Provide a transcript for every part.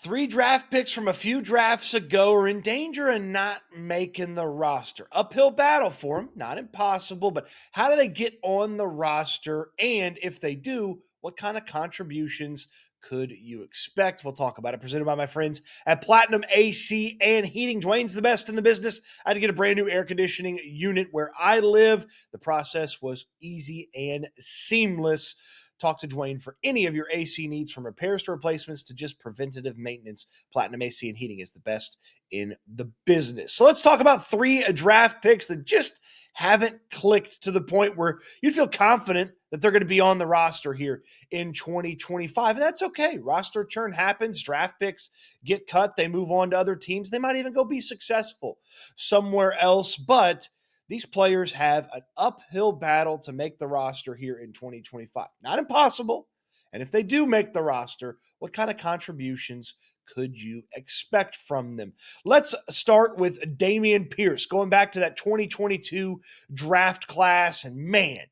Three draft picks from a few drafts ago are in danger of not making the roster. Uphill battle for them, not impossible, but how do they get on the roster? And if they do, what kind of contributions could you expect? We'll talk about it. Presented by my friends at Platinum AC and Heating. Dwayne's the best in the business. I had to get a brand new air conditioning unit where I live. The process was easy and seamless. Talk to Dwayne for any of your AC needs, from repairs to replacements to just preventative maintenance. Platinum AC and Heating is the best in the business. So let's talk about three draft picks that just haven't clicked to the point where you feel confident that they're going to be on the roster here in 2025. And that's okay. Roster churn happens. Draft picks get cut. They move on to other teams. They might even go be successful somewhere else. But these players have an uphill battle to make the roster here in 2025. Not impossible. And if they do make the roster, what kind of contributions could you expect from them? Let's start with Dameon Pierce, going back to that 2022 draft class. And man,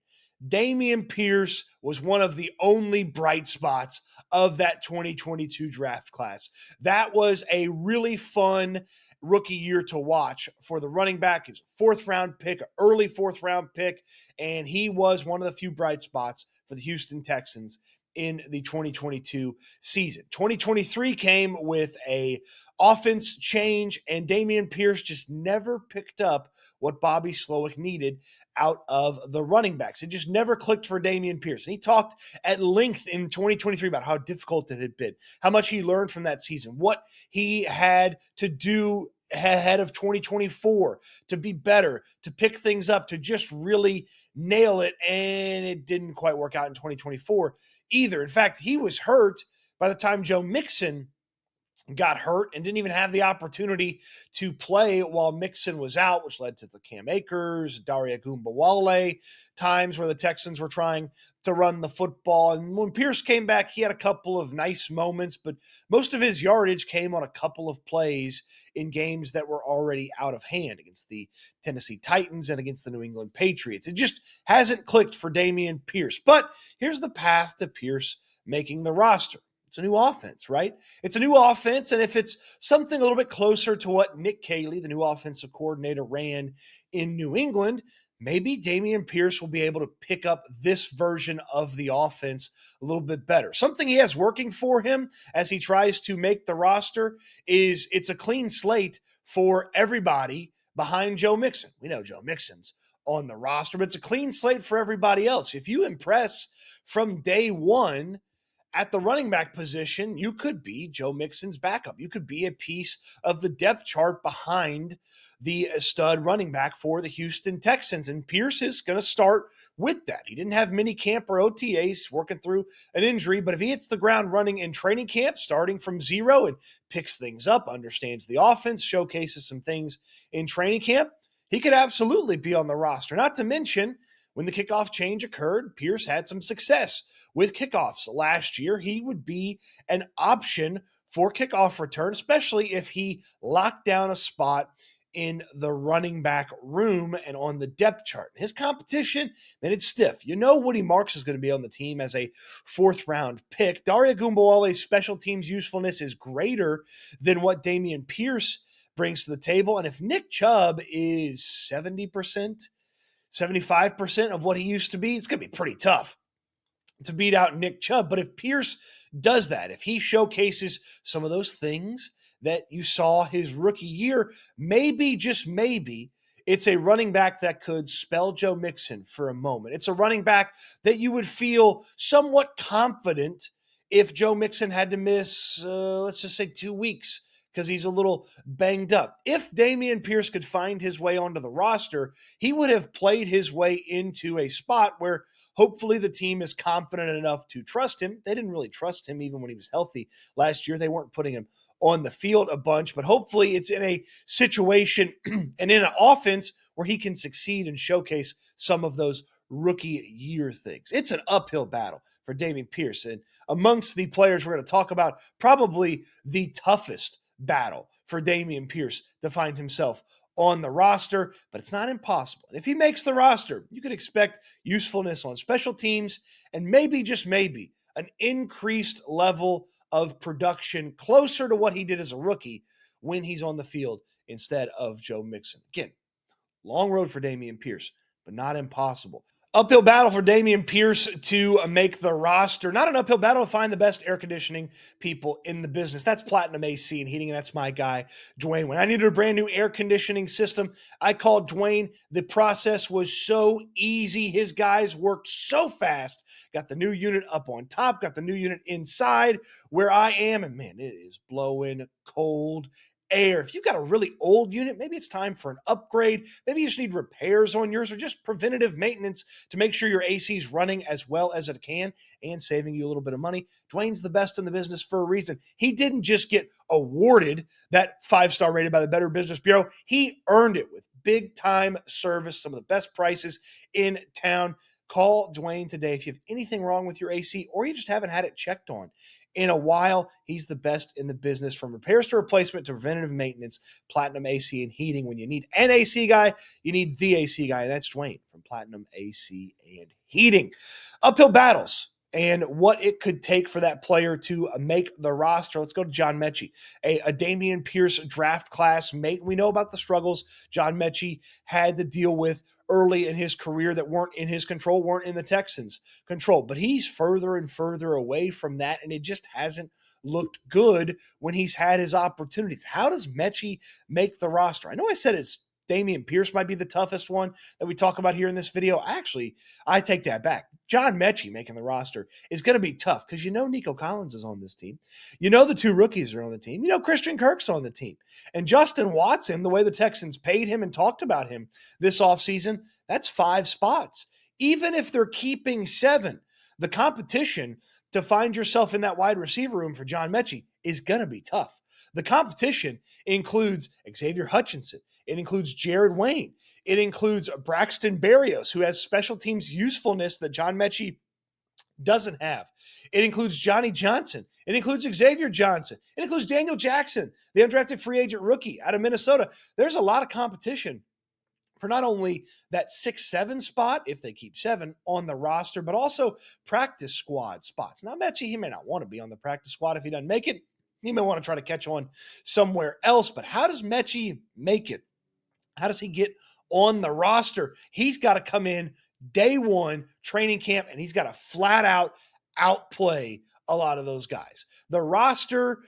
Dameon Pierce was one of the only bright spots of that 2022 draft class. That was a really fun rookie year to watch for the running back. He was a fourth-round pick, an early fourth-round pick, and he was one of the few bright spots for the Houston Texans in the 2022 season. 2023 came with a offense change, and Dameon Pierce just never picked up what Bobby Slowick needed out of the running backs. It just never clicked for Dameon Pierce. And he talked at length in 2023 about how difficult it had been, how much he learned from that season, what he had to do ahead of 2024 to be better, to pick things up, to just really nail it. And it didn't quite work out in 2024 either. In fact, he was hurt by the time Joe Mixon got hurt and didn't even have the opportunity to play while Mixon was out, which led to the Cam Akers, Daria Gumbawale times where the Texans were trying to run the football. And when Pierce came back, he had a couple of nice moments, but most of his yardage came on a couple of plays in games that were already out of hand, against the Tennessee Titans and against the New England Patriots. It just hasn't clicked for Dameon Pierce. But here's the path to Pierce making the roster. It's a new offense, right? It's a new offense, and if it's something a little bit closer to what Nick Caley, the new offensive coordinator, ran in New England, maybe Dameon Pierce will be able to pick up this version of the offense a little bit better. Something he has working for him as he tries to make the roster is it's a clean slate for everybody behind Joe Mixon. We know Joe Mixon's on the roster, but it's a clean slate for everybody else. If you impress from day one at the running back position, you could be Joe Mixon's backup. You could be a piece of the depth chart behind the stud running back for the Houston Texans. And Pierce is going to start with that. He didn't have mini camp or OTAs, working through an injury, but if he hits the ground running in training camp, starting from zero, and picks things up, understands the offense, showcases some things in training camp, he could absolutely be on the roster. Not to mention, when the kickoff change occurred, Pierce had some success with kickoffs last year. He would be an option for kickoff return, especially if he locked down a spot in the running back room and on the depth chart. His competition, man, it's stiff. You know Woody Marks is going to be on the team as a fourth-round pick. Daria Gumbawale's special teams usefulness is greater than what Dameon Pierce brings to the table. And if Nick Chubb is 70%, 75% of what he used to be, it's going to be pretty tough to beat out Nick Chubb. But if Pierce does that, if he showcases some of those things that you saw his rookie year, maybe, just maybe, it's a running back that could spell Joe Mixon for a moment. It's a running back that you would feel somewhat confident if Joe Mixon had to miss, let's just say 2 weeks, because he's a little banged up. If Dameon Pierce could find his way onto the roster, he would have played his way into a spot where hopefully the team is confident enough to trust him. They didn't really trust him even when he was healthy last year. They weren't putting him on the field a bunch, but hopefully it's in a situation and in an offense where he can succeed and showcase some of those rookie year things. It's an uphill battle for Dameon Pierce. And amongst the players we're going to talk about, probably the toughest battle for Dameon Pierce to find himself on the roster, but it's not impossible. And if he makes the roster, you could expect usefulness on special teams and maybe, just maybe, an increased level of production closer to what he did as a rookie when he's on the field instead of Joe Mixon. Again, long road for Dameon Pierce, but not impossible. Uphill battle for Dameon Pierce to make the roster. Not an uphill battle to find the best air conditioning people in the business. That's Platinum AC and Heating, and that's my guy, Dwayne. When I needed a brand new air conditioning system, I called Dwayne. The process was so easy. His guys worked so fast. Got the new unit up on top, got the new unit inside where I am, and man, it is blowing cold air. If you've got a really old unit, maybe it's time for an upgrade. Maybe you just need repairs on yours or just preventative maintenance to make sure your AC is running as well as it can and saving you a little bit of money. Dwayne's the best in the business for a reason. He didn't just get awarded that 5-star rated by the Better Business Bureau. He earned it with big time service, some of the best prices in town. Call Dwayne today if you have anything wrong with your AC or you just haven't had it checked on in a while. He's the best in the business, from repairs to replacement to preventative maintenance. Platinum AC and Heating. When you need an AC guy, you need the AC guy. And that's Dwayne from Platinum AC and Heating. Uphill battles and what it could take for that player to make the roster. Let's go to John Metchie, a Dameon Pierce draft class mate. We know about the struggles John Metchie had to deal with early in his career that weren't in his control, weren't in the Texans' control. But he's further and further away from that, and it just hasn't looked good when he's had his opportunities. How does Metchie make the roster? I know I said it's Dameon Pierce might be the toughest one that we talk about here in this video. Actually, I take that back. John Metchie making the roster is going to be tough because you know Nico Collins is on this team. You know the two rookies are on the team. You know Christian Kirk's on the team. And Justin Watson, the way the Texans paid him and talked about him this offseason, that's 5 spots. Even if they're keeping 7, the competition to find yourself in that wide receiver room for John Metchie is going to be tough. The competition includes Xavier Hutchinson. It includes Jared Wayne. It includes Braxton Berrios, who has special teams usefulness that John Metchie doesn't have. It includes Johnny Johnson. It includes Xavier Johnson. It includes Daniel Jackson, the undrafted free agent rookie out of Minnesota. There's a lot of competition for not only that 6-7 spot, if they keep 7 on the roster, but also practice squad spots. Now, Metchie, he may not want to be on the practice squad if he doesn't make it. He may want to try to catch on somewhere else, but how does Metchie make it? How does he get on the roster? He's got to come in day one training camp, and he's got to flat out outplay a lot of those guys. The roster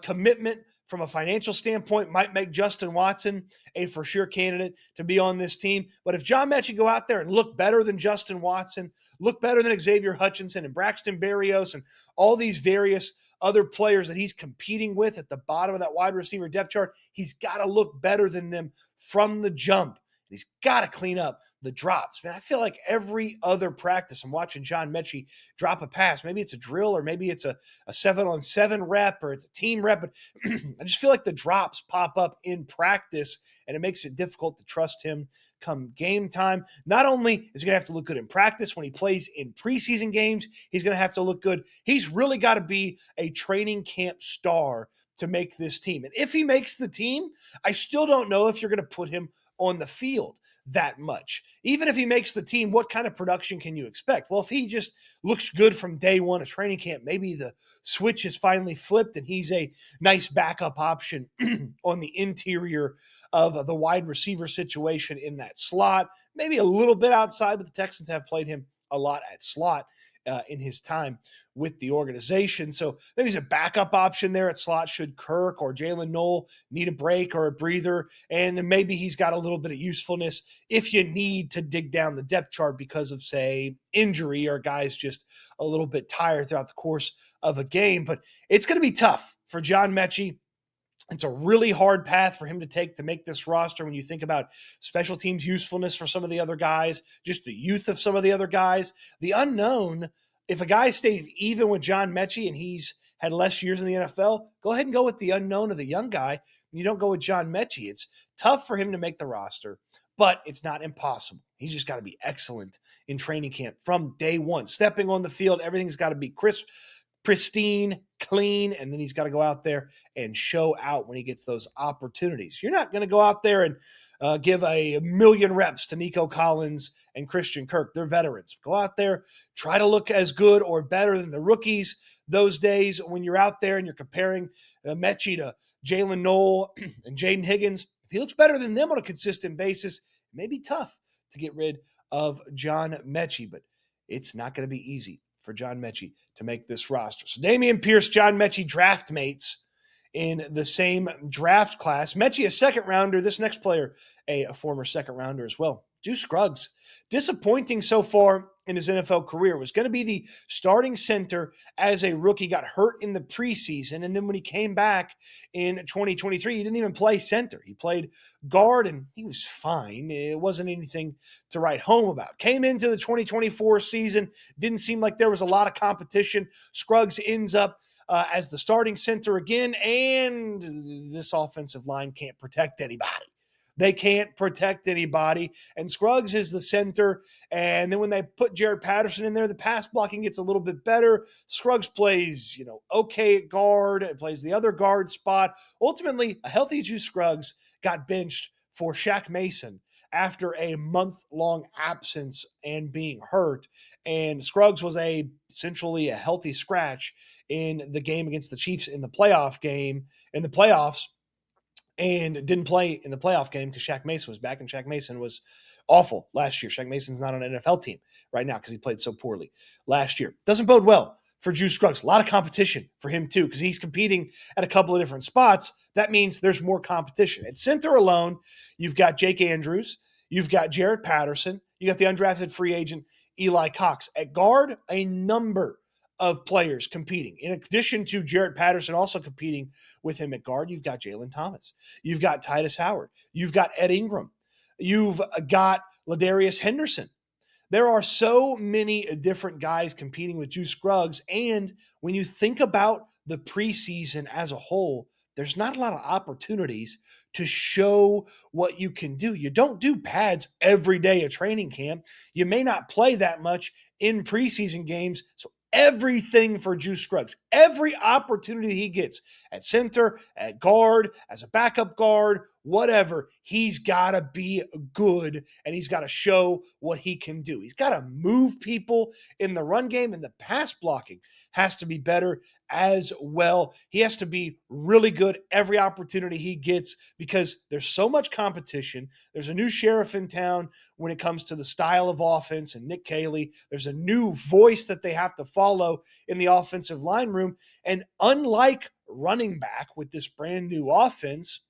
commitment from a financial standpoint might make Justin Watson a for sure candidate to be on this team. But if John Metchie go out there and look better than Justin Watson, look better than Xavier Hutchinson and Braxton Berrios and all these various other players that he's competing with at the bottom of that wide receiver depth chart, he's got to look better than them from the jump. He's got to clean up the drops. Man, I feel like every other practice I'm watching John Metchie drop a pass. Maybe it's a drill or maybe it's a 7-on-7 rep or it's a team rep. But I just feel like the drops pop up in practice and it makes it difficult to trust him come game time. Not only is he going to have to look good in practice, when he plays in preseason games, he's going to have to look good. He's really got to be a training camp star to make this team. And if he makes the team, I still don't know if you're going to put him on the field that much. Even if he makes the team, what kind of production can you expect? Well, if he just looks good from day one of training camp, maybe the switch is finally flipped and he's a nice backup option on the interior of the wide receiver situation in that slot, maybe a little bit outside, but the Texans have played him a lot at slot in his time with the organization. So maybe he's a backup option there at slot should Kirk or Jalen Noel need a break or a breather. And then maybe he's got a little bit of usefulness if you need to dig down the depth chart because of, say, injury or guys just a little bit tired throughout the course of a game. But it's going to be tough for John Metchie. It's a really hard path for him to take to make this roster when you think about special teams usefulness for some of the other guys, just the youth of some of the other guys, the unknown. If a guy stays even with John Metchie and he's had less years in the NFL, go ahead and go with the unknown of the young guy. You don't go with John Metchie. It's tough for him to make the roster, but it's not impossible. He's just got to be excellent in training camp from day one. Stepping on the field, everything's got to be crisp, pristine, clean, and then he's got to go out there and show out when he gets those opportunities. You're not going to go out there and give a million reps to Nico Collins and Christian Kirk. They're veterans. Go out there, try to look as good or better than the rookies those days when you're out there and you're comparing Metchie to Jalen Noel and Jaden Higgins. If he looks better than them on a consistent basis, it may be tough to get rid of John Metchie, but it's not going to be easy for John Metchie to make this roster. So Dameon Pierce, John Metchie, draft mates in the same draft class. Metchie, a second rounder. This next player, a former second rounder as well. Juice Scruggs, disappointing so far in his NFL career. Was going to be the starting center as a rookie, got hurt in the preseason, and then when he came back in 2023, he didn't even play center. He played guard, and he was fine. It wasn't anything to write home about. Came into the 2024 season, didn't seem like there was a lot of competition. Scruggs ends up as the starting center again, and this offensive line can't protect anybody. They can't protect anybody, and Scruggs is the center, and then when they put Jared Patterson in there, the pass blocking gets a little bit better. Scruggs plays, okay at guard, plays the other guard spot. Ultimately, a healthy Juice Scruggs got benched for Shaq Mason after a month-long absence and being hurt, and Scruggs was essentially a healthy scratch in the game against the Chiefs in the playoffs, and didn't play in the playoff game because Shaq Mason was back, and Shaq Mason was awful last year. Shaq Mason's not on an NFL team right now because he played so poorly last year. Doesn't bode well for Juice Scruggs. A lot of competition for him too because he's competing at a couple of different spots. That means there's more competition. At center alone, you've got Jake Andrews, you've got Jared Patterson, you got the undrafted free agent Eli Cox. At guard, a number of players competing. In addition to Jared Patterson also competing with him at guard, you've got Jalen Thomas. You've got Titus Howard. You've got Ed Ingram. You've got Ladarius Henderson. There are so many different guys competing with Juice Scruggs, and when you think about the preseason as a whole, there's not a lot of opportunities to show what you can do. You don't do pads every day at training camp. You may not play that much in preseason games, so everything for Juice Scruggs, every opportunity he gets at center, at guard, as a backup guard, whatever, he's got to be good and he's got to show what he can do. He's got to move people in the run game, and the pass blocking has to be better as well. He has to be really good every opportunity he gets because there's so much competition. There's a new sheriff in town when it comes to the style of offense, and Nick Caley. There's a new voice that they have to follow in the offensive line room. And unlike running back with this brand new offense,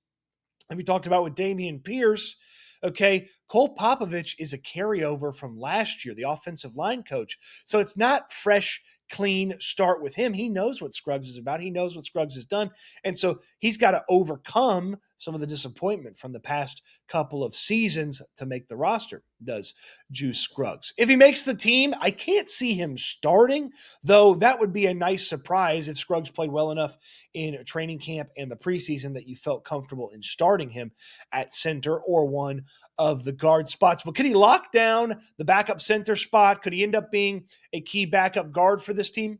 and we talked about with Dameon Pierce, okay, Cole Popovich is a carryover from last year, the offensive line coach. So it's not fresh, clean start with him. He knows what Scruggs is about. He knows what Scruggs has done. And so he's got to overcome some of the disappointment from the past couple of seasons to make the roster, does Juice Scruggs. If he makes the team, I can't see him starting, though that would be a nice surprise if Scruggs played well enough in training camp and the preseason that you felt comfortable in starting him at center or one of the guard spots. But could he lock down the backup center spot? Could he end up being a key backup guard for this team?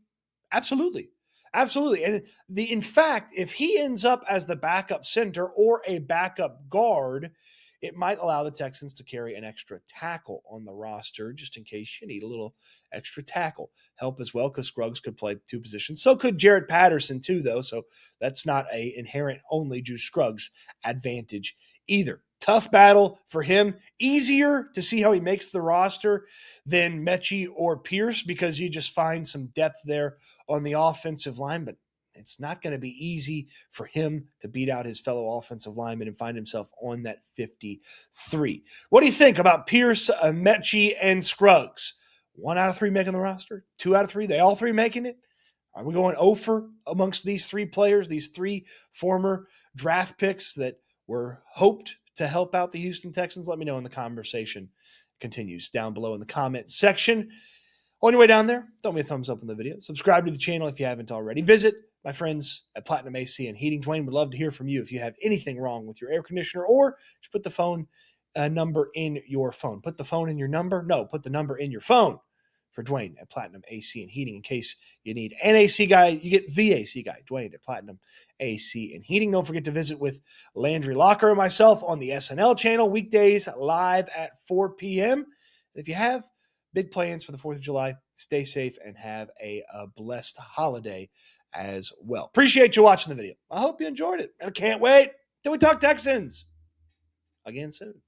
Absolutely. Absolutely. And in fact, if he ends up as the backup center or a backup guard, it might allow the Texans to carry an extra tackle on the roster just in case you need a little extra tackle help as well, because Scruggs could play two positions. So could Jared Patterson too, though. So that's not an inherent only Juice Scruggs advantage either. Tough battle for him. Easier to see how he makes the roster than Metchie or Pierce because you just find some depth there on the offensive line, but it's not going to be easy for him to beat out his fellow offensive linemen and find himself on that 53. What do you think about Pierce, Metchie, and Scruggs? 1 out of 3 making the roster? 2 out of 3? They all three making it? Are we going over amongst these three players, these three former draft picks that were hoped to help out the Houston Texans? Let me know, and the conversation continues down below in the comment section. On your way down there, throw me a thumbs up on the video. Subscribe to the channel if you haven't already. Visit my friends at Platinum AC and Heating. Dwayne would love to hear from you if you have anything wrong with your air conditioner, or just put the phone number in your phone. Put the phone in your number? No, put the number in your phone for Dwayne at Platinum AC and Heating. In case you need an AC guy, you get the AC guy, Dwayne at Platinum AC and Heating. Don't forget to visit with Landry Locker and myself on the SNL channel, weekdays live at 4 p.m. And if you have big plans for the 4th of July, stay safe and have a blessed holiday as well. Appreciate you watching the video. I hope you enjoyed it. And I can't wait till we talk Texans again soon.